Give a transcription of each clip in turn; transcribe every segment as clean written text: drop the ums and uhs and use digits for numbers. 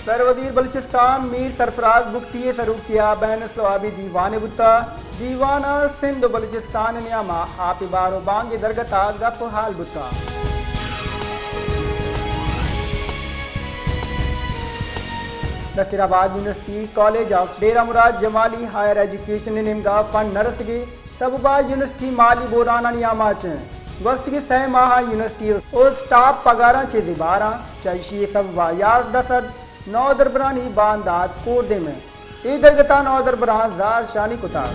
सरवदीर बलूचिस्तान मीर सरफराज बुख्तिये सरूकिया बैन स्वाबी दीवान बुत्ता दीवाना सिंध बलूचिस्तान नियामा आतिबारो बांग दरगता गप हाल बुत्ता Naseerabad university college of Dera Murad Jamali higher education निम्गा फंड नरसगी सबबा यूनिवर्सिटी माली बोराना नियामा च वक्त की 6 माह यूनिवर्सिटी और स्टाफ पगारा चे दिबारा चैशी सबबा यार दसद 9 दरबरानी बांदात कोर्दे में दरगता 9 दरबरान जार शानी कुतार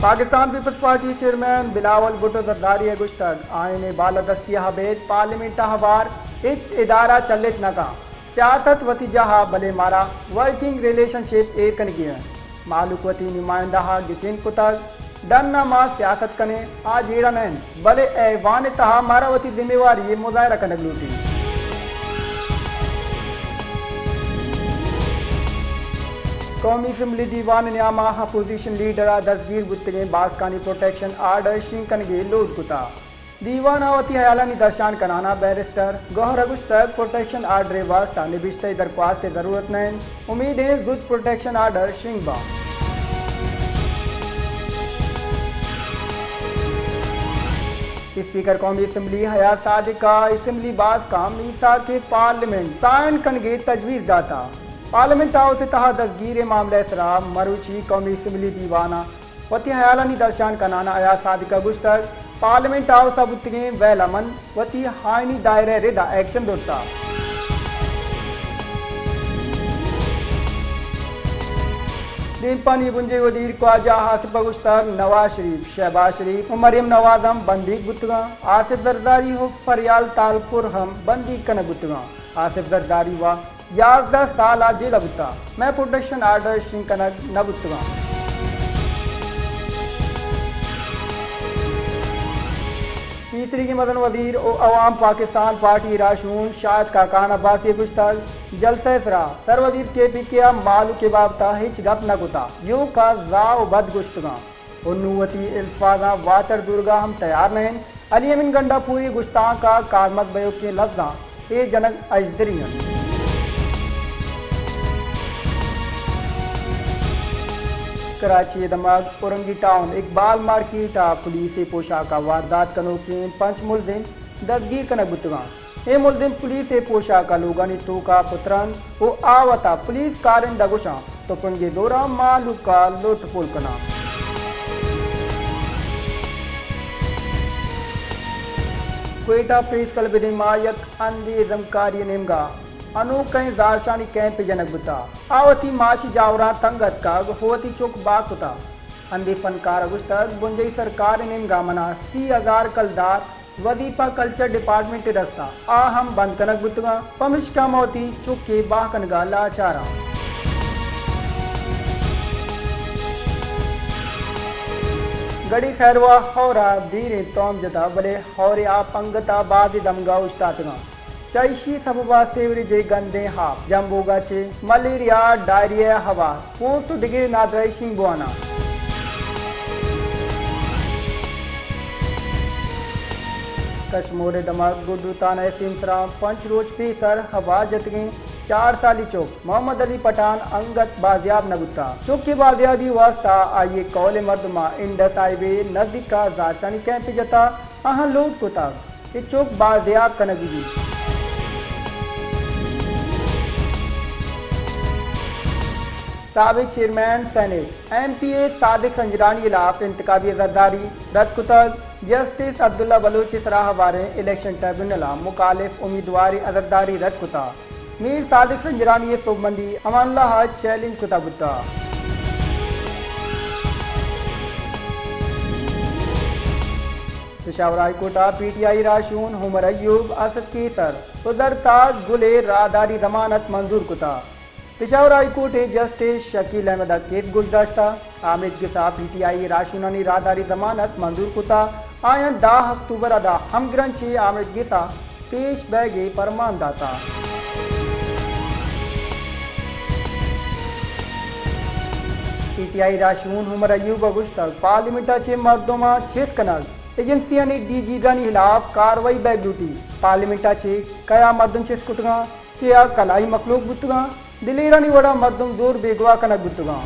Pakistan Peoples party chairman Bilawal Bhutto Zardari गुश्तग आयने बालादस्ती हबेद पार्लियामेंट हवार इच इदारा चलित नका सियासत वतीजा भले मारा वर्किंग रिलेशनशिप एक कनगी मालूकवती नुमाइंदा गिचिन कुतग डन्ना मा सियासत कने आज एड़ा नैन भले ऐवान तहा मारावती जिम्मेवारी ये मुजाहरा कनक लूटी कौमी असम्बली दीवान न्यामा अपोजिशन लीडर दसगीर बुत्तगे बासकानी प्रोटेक्शन आर्डर शिंकनगे लोड कुता दीवान आवती हयालानी दर्शान कनाना बैरिस्टर गौहर अगुश्तक प्रोटेक्शन आर्डर वास्ता निबिश्ते दरख्वास्त जरूरत नहीं उम्मीद है गुड प्रोटेक्शन आर्डर शिंगबा स्पीकर कौमी असम्बली हयात सादिका असम्बली बास का मीसा के पार्लियामेंट साइन कनगे तजवीज़ दाता पार्लियामेंट आओ से तहा दसगीर मामला इसराब मरूची कौमी असम्बली दीवाना वती हयालानी दर्शान कनाना हयात सादिका गुश्तक पार्लियामेंट आओ सबुतगे वैलमन वती हाइनी दायरे रिदा एक्शन दोता दीपानी बुंजे वजीर ख्वाजा हासिफ गुश्तक नवाज शरीफ शहबाज शरीफ मरियम नवाज हम बंदी गुतगा आसिफ जरदारी हो फरियाल तालपुर हम बंदी कन गुतगा आसिफ जरदारी व 11 साल जेल गुता मैं प्रोटेक्शन आर्डर शिंकनक न गुतगा तीसरी की मदन वजीर अवाम पाकिस्तान पार्टी राशून शायद का कान अब्बासी गुश्तक जलसे फरा सरवजीर के पी किया मालू के बाबता हिच गप न गुता यू का जाओ बद गुश्तगा उन्नुवती इल्फाजा वाटर दुर्गा हम तैयार नहीं अली अमीन गंडा पूरी गुश्ता का कारमत बयो के लफ्जा ए जनक अजदरियन कराची दमाग Orangi town Iqbal market police पोशाक वारदात कनोके 5 मुलजिम दसगीर कनक बुतगा ए मुलजिम पुलिस पोशाक लोगानी तो का पुत्रन वो आवता पुलिस कारिन दगुशा तो पंगे दौरा मालू का लोटपोल कना क्वेटा प्रेस क्लब हिमायत अंदी जमकारी नेमगा अनु कहीं जारशानी कैंप जनक बुता आवती माशी जावरा तंगत का होती चौक बाकुता अंधी फनकार गुश्तक बुंजई सरकार नेमगा मना 30,000 कलदार वजीफा कल्चर डिपार्टमेंट रस्ता आ हम बंद कनक बुतगा पमिश का मोती चुके बाह कनगा लाचारा गड़ी खैरवा हौरा दीरे तोम जता भले हौरे आ पंगता बादी दमगा उस्तातगा चैशी सबबा सेवरी जे गंदे हाफ जम्बोगा चे मलेरिया डायरिया हवा पोस्ट डिग्री नादराइशिंग बुआना कश्मोरे दमाग गुडुताना सिंसरा पंच रोज पेसर हवा जतगे 4 साली चौक मोहम्मद अली पठान अंगत बाजियाब नगुता चौक की बाजियाबी वास्ता आइए कौले मर्दमा इंडस हाईवे नजदीक का जारशानी कैंप जता अहाँ लोग कोता ये चौक बाजियाब कनगी साबिक chairman senate MPA Sadiq Sanjrani खिलाफ इंतखाबी जरदारी रद्द कुतग जस्टिस अब्दुल्ला बलोच सराह बारे इलेक्शन ट्रिब्यूनल मुखालिफ उम्मीदवारी अजरदारी रद्द कुता मीर सादिक संजरानी सोबमंदी अमानुल्लाह हज चैलेंज कुता बुता पेशावर हाईकोर्टा PTI राशून हुमर अयूब असद केसर उदर ताज गुले रादारी जमानत मंजूर कुता Peshawar high court justice Shakeel Ahmad case गुजदाश्ता आमिद के साथ PTI राशूनानी रादारी जमानत मंजूर कुता आया 10 अक्टूबर अदा हम ग्रंथी आमिद गीता पेश बैगे फरमान दाता PTI राशून हुमर अयूब गुश्तक पार्लियामेंटाचे मर्दोमा चेत कनक एजेंसियांनी डीजीरांनी खिलाफ कार्रवाई बैगलूटी पार्लियामेंटाचे कया मर्दम चेस कुटगा चिया कलाई मखलूक बुतगा दिलेरानी वड़ा मर्दम जोर बेगवा कनक बुतगा।